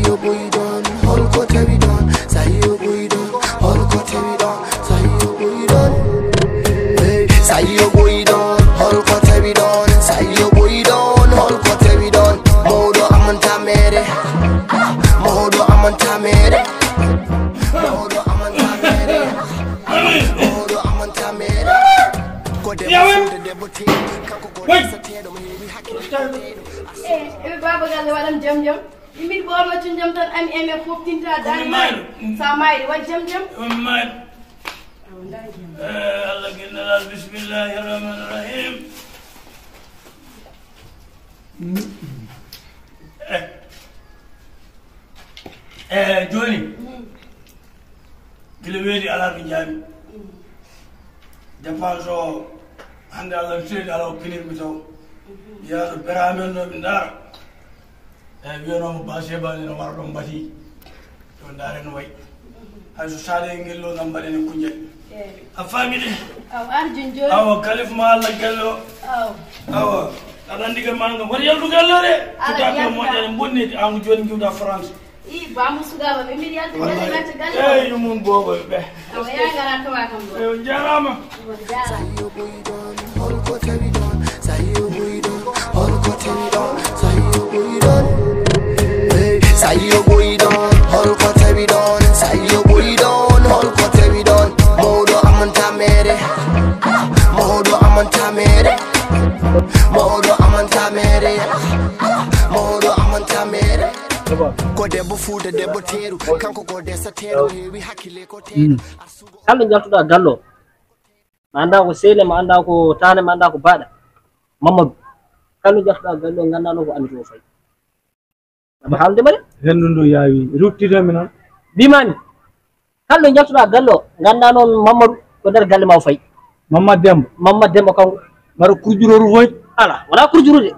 you boy done, all got every done. Say you boy done, all got every done. Say you boy done. Say you boy done, all got every done. Say you boy done, all got every done. Modo amanta mere, modo amanta mere, modo amanta mere, modo amanta mere. Baba galle waɗam jam jam yimɓe ɓorno tun jam tan ami eme foftinta dani sa mayri waɗ jam jam Allah ginnaral bismillahi rahmani rahim joni gila weedi ala ko jaami dépense o hande Allah seedi ala ko kinirmi taw yaaɗo beramen no ɓe ndaara eyi wiyanomo base bani no wara ɗon mbati to ndaare no wayi hayso saade ngello nam mbaɗene kujjel a faami de aw arjun joni awa kalif ma Allah gello awa aɗa andi ke ma ngam woni yaldu gello de tutaɓe moƴƴere bonnidi an ko joni giwɗa France I bamu sugaɓa ɓe mbiɗi yaltu galle nacca galle eyi ɗumum boɓoy ɓe awa yagara tawa kam ɗo eyi jarama Say you boy done, all got every done. Say you boy done, all got every done. Modo amanta mere, modo amanta mere, modo amanta mere, modo amanta mere. Ko debbo fuuta debbo teeru kanko ko desa teeru heewi hakkile ko teeru kala jaltuɗa gallo ma anda ko seele ma anda ko tane ma anda ko baɗa Mamadou kala jaltuɗa gallo gandano ko andi to fayi aɓa haalde mbaɗe hendu ndu yaawi ruttitami noon mbimami kala jaltuɗa gallo ganda noon Mamadou ko nder galle ma o fayi Mamadou Demba kanko mbaɗa kurjuroru foyt ala wona kurjurude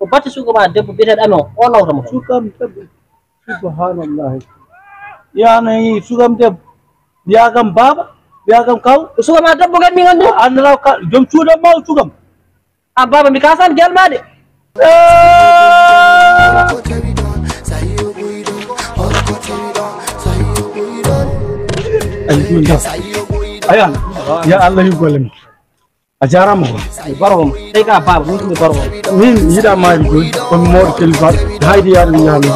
ko batte suka ma debbo biyeteɗo ami o nawtamo sukam debbo subhanallahi yanayi sukam debbo mbiyakam baaba mbiyakam kaw ko suka ma debbo kadi mi gandi andata joom cuuɗam ma o sukam an baba mi kasani guelmade ayan ya Allah yi gollem a jarama ko gorgoma tawi ka baba wutumi gorgoma min yiɗa maari joni komi mawɗo kelifa haydi yaɗum ñaami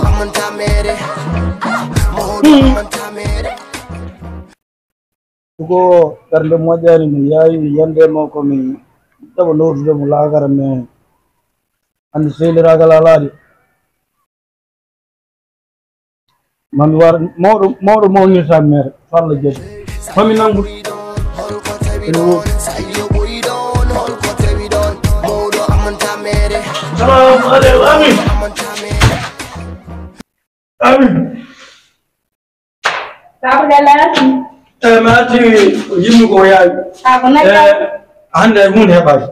ko ɓernde moƴƴani mi yawi yande makko mi ɗeɓa lowtudemo laakara mais ande sehliragal alaade mami war mawɗo mawnirta mere so Allah jaɓi fami nangude salamu aleykum amin amin baba galle arti mi arti yimmi ko yaawi ko nakka hande hunde heɓade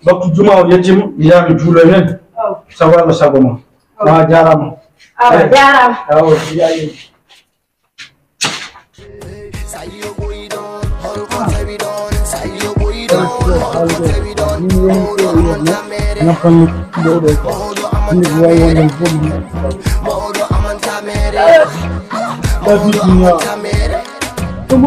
waktu juma o yettima mi yaha mi juulo hen sago Allah sago ma ma jarama awa jarama awo yayi nappan ɗoɗo ko inde ko wayi wonde fof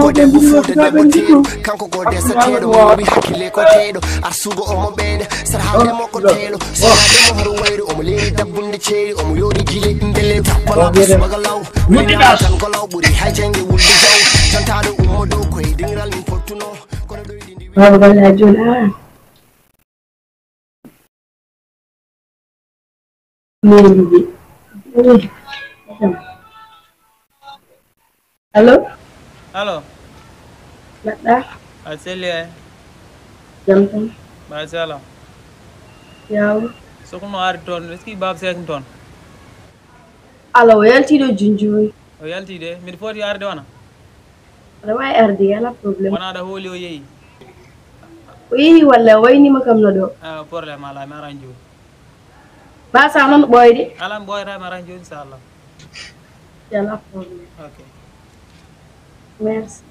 ko debbo fuuta debbo teeɗo kanko ko desa teeɗo wi hakkille ko teeɗo arsugo omo ɓeyda sara hawde makko teeɗo sarademo hoto wayru omo leeri dabbunde ceeɗi omo yooɗi gile ndele tappalaɓo subaga law wiɗa tan ko law ɓuuri hay jangge wulde jaw tantaɗo ummo dow koye dingiral min fottuno kono ɗoyɗi ndi baba galle ha joni allo allo mbaɗɗa a selli ay jam tan machallah yaw sokhno ari toon est ce que baba sekni toon ala o yaltiɗo junjoyi o yaltide mbiɗa foti arde wona aɗa wawi arde yala probléme wona aɗa hooli o yeehi o yeehi walla waynima kam no ɗo probléme ala mi aran joni basa noon ɓoyde ala mi ɓoyata mi aran joni inchallah yala probléme ok merci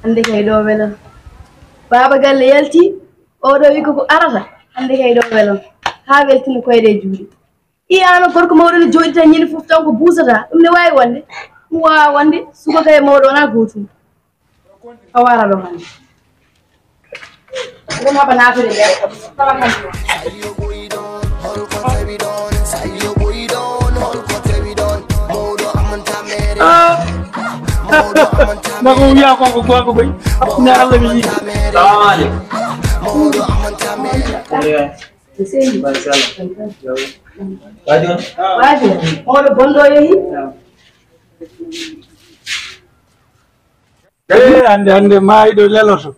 hande kay ɗo welon baba galle yalti oɗo wi koko arata hande kay ɗo welon ha weltini koyɗe juuɗe iyano gorko mawɗo ne jooɗi tan ñande fof tan ko buusata ɗum ne wawi wonde ɗum wawa wonde subaka e mawɗo wona gotum a wara ɗo hande ɗum haɓa natude nder tawa kanko nako wiya konko gonga koy ne Allah mi yiɗi wajo oɗo bondo yeehi hande maayiɗo leloto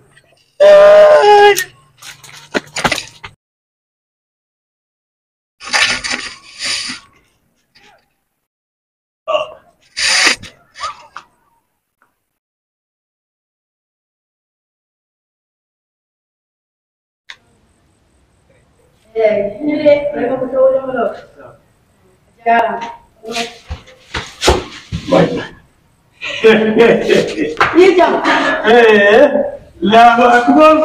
Allahu akbar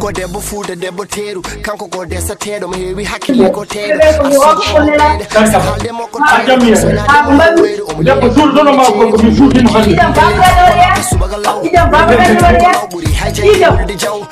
ko debbo fuuta debbo teeru kanko ko dessa teeɗo mo heewi hakkille ko teeɗo haalde makko debbo suurtono ma ko mi fuutino hande subaga law ɓuri hay jeyde jaw